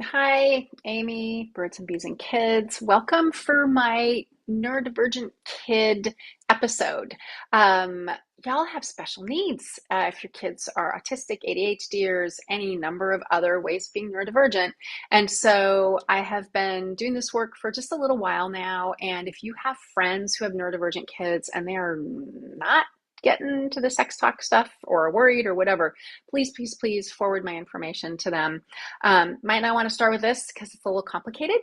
Hi, Amy, Birds and Bees and Kids. Welcome for my neurodivergent kid episode. Um, y'all have special needs. If your kids are autistic, ADHDers, any number of other ways of being neurodivergent. And so I have been doing this work for just a little while now. And if you have friends who have neurodivergent kids and they are not getting to the sex talk stuff or worried or whatever, please forward my information to them. Might not want to start with this because it's a little complicated.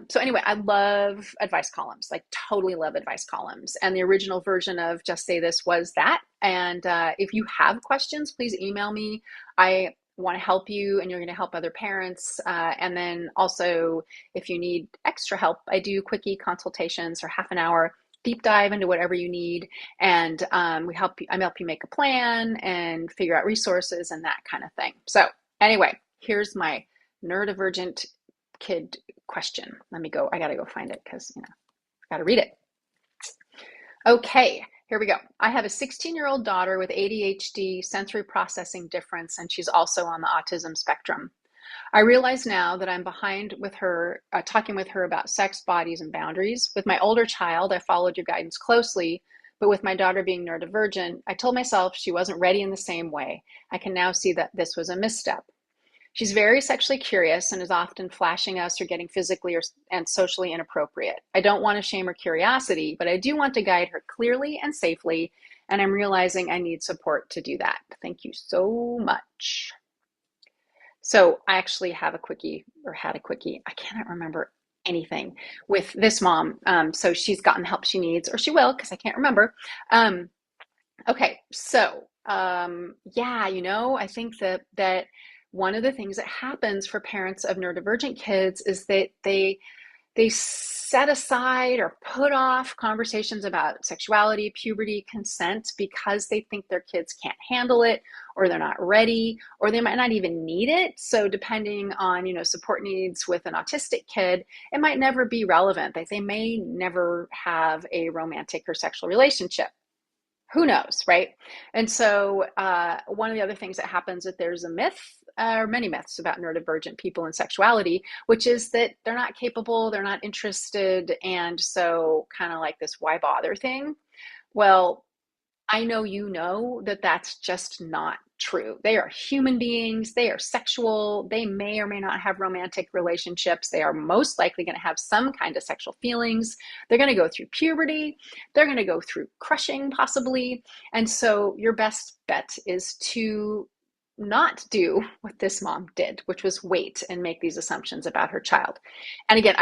So anyway, I love advice columns, like totally love advice columns. And the original version of Just Say This was that. And if you have questions, please email me. I want to help you and you're going to help other parents. And then also, if you need extra help, I do quickie consultations or half an hour deep dive into whatever you need, and I help you make a plan and figure out resources and that kind of thing. So anyway, here's my neurodivergent kid question. I gotta go find it because I gotta read it. Okay, here we go. I have a 16-year-old daughter with ADHD, sensory processing difference, and she's also on the autism spectrum. I realize now that I'm behind with her, talking with her about sex, bodies, and boundaries. With my older child, I followed your guidance closely, but with my daughter being neurodivergent, I told myself she wasn't ready in the same way. I can now see that this was a misstep. She's very sexually curious and is often flashing us or getting physically and socially inappropriate. I don't want to shame her curiosity, but I do want to guide her clearly and safely, and I'm realizing I need support to do that. Thank you so much. So I actually have a quickie or had a quickie. I cannot remember anything with this mom. So she's gotten the help she needs, or she will, because I can't remember. Um, okay, so yeah, I think that one of the things that happens for parents of neurodivergent kids is that they set aside or put off conversations about sexuality, puberty, consent because they think their kids can't handle it, or they're not ready, or they might not even need it. So depending on, support needs with an autistic kid, it might never be relevant. They may never have a romantic or sexual relationship. Who knows, right? And so one of the other things that happens is there's a myth, or many myths about neurodivergent people and sexuality, which is that they're not capable, they're not interested, and so kind of like this why bother thing. Well, I know that that's just not true. They are human beings. They are sexual. They may or may not have romantic relationships. They are most likely going to have some kind of sexual feelings. They're going to go through puberty. They're going to go through crushing, possibly. And so your best bet is to not do what this mom did, which was wait and make these assumptions about her child. And again,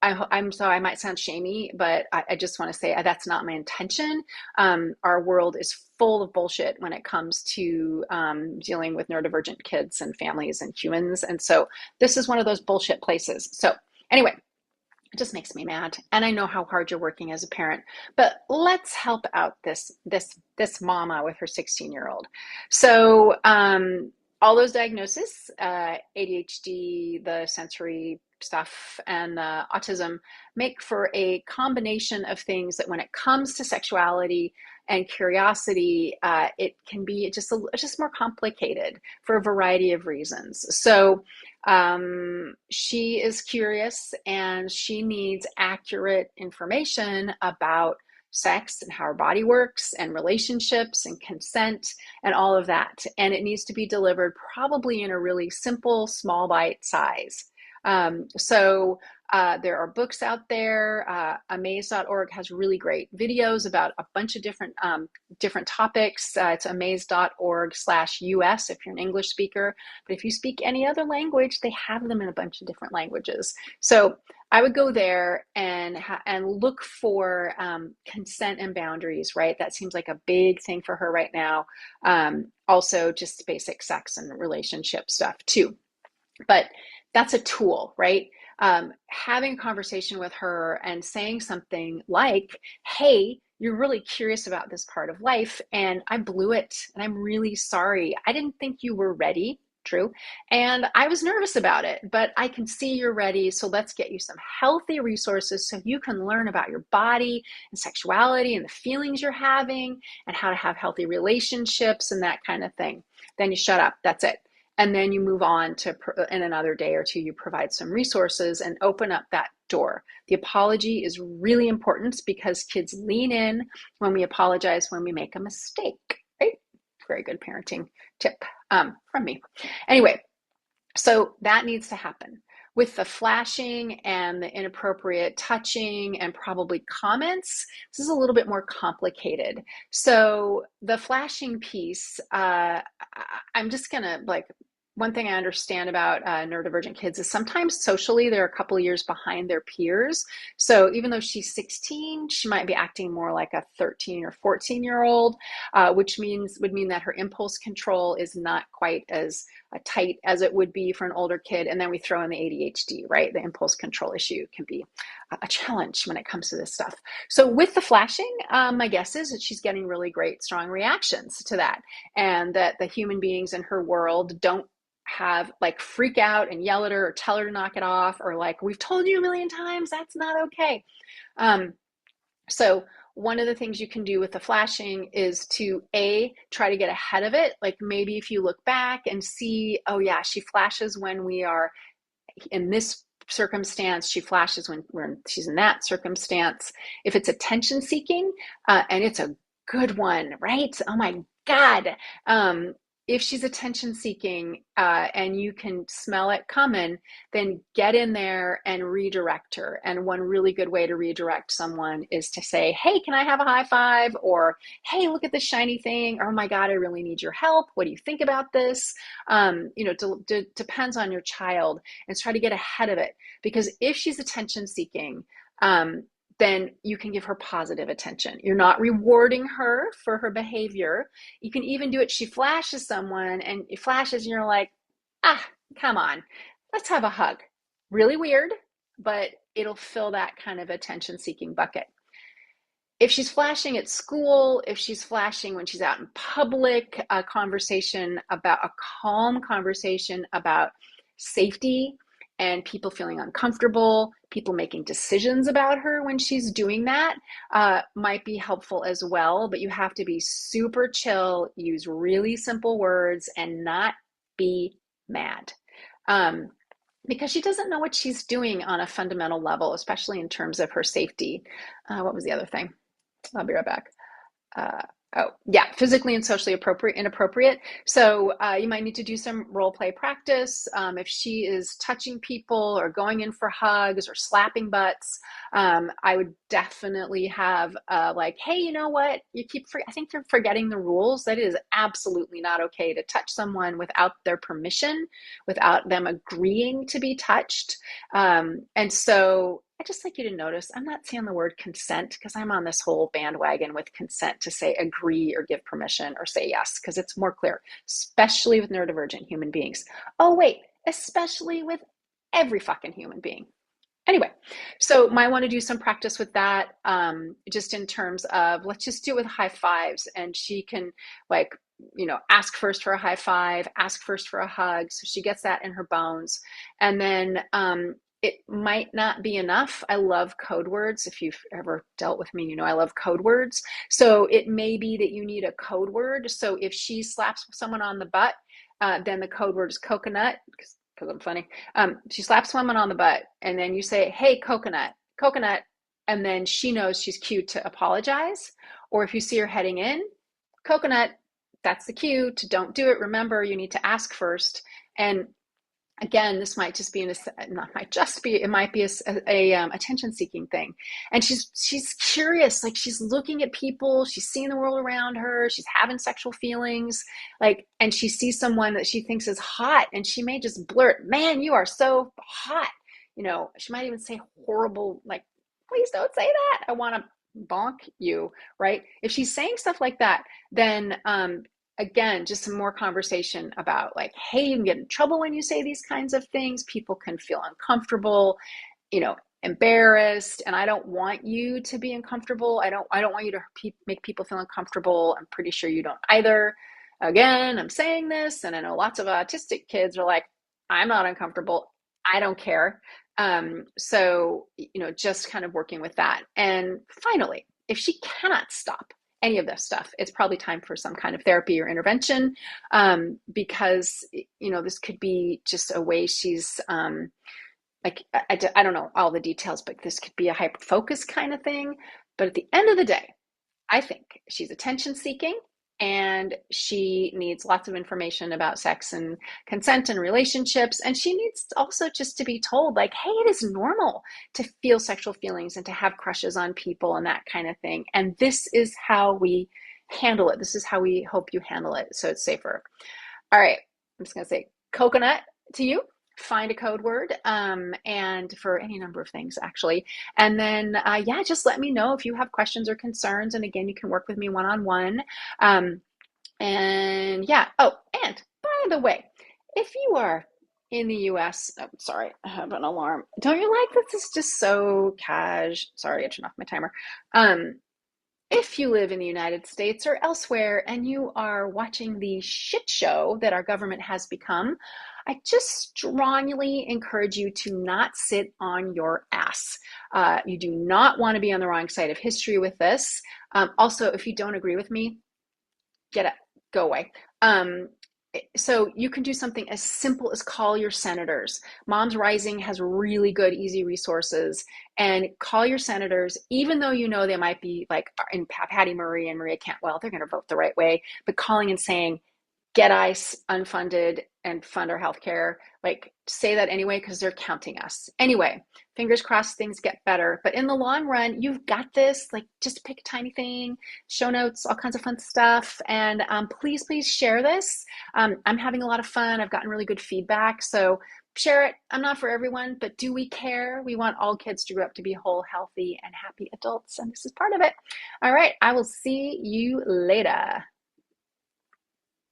I'm sorry, I might sound shamey, but I just want to say that's not my intention. Our world is full of bullshit when it comes to dealing with neurodivergent kids and families and humans. And so this is one of those bullshit places. So anyway, it just makes me mad. And I know how hard you're working as a parent, but let's help out this mama with her 16-year-old. So all those diagnoses, ADHD, the sensory stuff, and autism make for a combination of things that when it comes to sexuality and curiosity, it can be just more complicated for a variety of reasons. So she is curious and she needs accurate information about sex and how our body works and relationships and consent and all of that. And it needs to be delivered probably in a really simple, small bite size. There are books out there. Amaze.org has really great videos about a bunch of different topics. It's amaze.org/US if you're an English speaker. But if you speak any other language, they have them in a bunch of different languages. So I would go there and look for consent and boundaries, right? That seems like a big thing for her right now. Also, just basic sex and relationship stuff too. But that's a tool, right? Having a conversation with her and saying something like, hey, you're really curious about this part of life and I blew it and I'm really sorry. I didn't think you were ready. True. And I was nervous about it, but I can see you're ready. So let's get you some healthy resources so you can learn about your body and sexuality and the feelings you're having and how to have healthy relationships and that kind of thing. Then you shut up. That's it. And then you move on to, in another day or two, you provide some resources and open up that door. The apology is really important because kids lean in when we apologize when we make a mistake, right? Very good parenting tip from me. Anyway, so that needs to happen. With the flashing and the inappropriate touching and probably comments, this is a little bit more complicated. So the flashing piece, I'm just gonna one thing I understand about neurodivergent kids is sometimes socially they're a couple of years behind their peers. So even though she's 16, she might be acting more like a 13 or 14-year-old, which would mean that her impulse control is not quite as tight as it would be for an older kid. And then we throw in the ADHD, right? The impulse control issue can be a challenge when it comes to this stuff. So with the flashing, my guess is that she's getting really great, strong reactions to that, and that the human beings in her world don't have freak out and yell at her or tell her to knock it off, or we've told you a million times that's not okay. So one of the things you can do with the flashing is to try to get ahead of it. Maybe if you look back and see, oh yeah, she flashes when we are in this circumstance, she flashes when she's in that circumstance. If it's attention seeking, and it's a good one, right? Oh my God. If she's attention seeking and you can smell it coming, then get in there and redirect her. And one really good way to redirect someone is to say, hey, can I have a high five? Or, hey, look at this shiny thing. Or, oh my God, I really need your help. What do you think about this? Depends on your child, and try to get ahead of it. Because if she's attention seeking, then you can give her positive attention. You're not rewarding her for her behavior. You can even do it. She flashes someone and it flashes and you're like, come on, let's have a hug. Really weird, but it'll fill that kind of attention seeking bucket. If she's flashing at school, if she's flashing when she's out in public, a calm conversation about safety and people feeling uncomfortable, people making decisions about her when she's doing that, might be helpful as well. But you have to be super chill, use really simple words, and not be mad. Because she doesn't know what she's doing on a fundamental level, especially in terms of her safety. What was the other thing? I'll be right back. Physically and socially inappropriate. So you might need to do some role play practice. If she is touching people or going in for hugs or slapping butts, I would definitely have hey, you know what? I think you're forgetting the rules. That it is absolutely not okay to touch someone without their permission, without them agreeing to be touched. And so I just like you to notice, I'm not saying the word consent because I'm on this whole bandwagon with consent to say agree or give permission or say yes, because it's more clear, especially with neurodivergent human beings. Oh, wait, especially with every fucking human being. Anyway, so might want to do some practice with that, just in terms of, let's just do it with high fives. And she can ask first for a high five, ask first for a hug. So she gets that in her bones. And then, it might not be enough. I love code words. If you've ever dealt with me, I love code words. So it may be that you need a code word. So if she slaps someone on the butt, then the code word is coconut, because I'm funny. She slaps someone on the butt and then you say, hey, coconut, coconut. And then she knows she's cued to apologize. Or if you see her heading in, coconut, that's the cue to don't do it. Remember, you need to ask first. And again, this might just be it might be a attention-seeking thing. And she's curious, she's looking at people, she's seeing the world around her, she's having sexual feelings, and she sees someone that she thinks is hot, and she may just blurt, man, you are so hot. She might even say horrible, please don't say that. I want to bonk you, right? If she's saying stuff like that, then again, just some more conversation about hey, you can get in trouble when you say these kinds of things. People can feel uncomfortable, embarrassed, and I don't want you to be uncomfortable. I don't want you to make people feel uncomfortable. I'm pretty sure you don't either. Again, I'm saying this, and I know lots of autistic kids are like, I'm not uncomfortable. I don't care. So, just kind of working with that. And finally, if she cannot stop, any of this stuff, it's probably time for some kind of therapy or intervention, because this could be just a way she's like I don't know all the details, but this could be a hyper focus kind of thing. But at the end of the day, I think she's attention seeking and she needs lots of information about sex and consent and relationships. And she needs also just to be told, like, hey, it is normal to feel sexual feelings and to have crushes on people and that kind of thing. And this is how we handle it. This is how we hope you handle it so it's safer. All right, I'm just going to say coconut to you. Find a code word, and for any number of things, actually. And then, yeah, just let me know if you have questions or concerns. And again, you can work with me one-on-one. And yeah, oh, and by the way, if you are in the US, oh, sorry, I have an alarm. Don't you like this? It's just so cash. Sorry, I turned off my timer. If you live in the United States or elsewhere and you are watching the shit show that our government has become, I just strongly encourage you to not sit on your ass. You do not want to be on the wrong side of history with this. Also, if you don't agree with me, get it, go away. So you can do something as simple as call your senators. Moms Rising has really good, easy resources, and call your senators, even though you know they might be like in Patty Murray and Maria Cantwell, they're going to vote the right way, but calling and saying, get ICE unfunded and fund our healthcare. Like, say that anyway, because they're counting us. Anyway, fingers crossed things get better. But in the long run, you've got this. Like, just pick a tiny thing, show notes, all kinds of fun stuff. And please, please share this. I'm having a lot of fun. I've gotten really good feedback. So share it. I'm not for everyone, but do we care? We want all kids to grow up to be whole, healthy, and happy adults. And this is part of it. All right. I will see you later.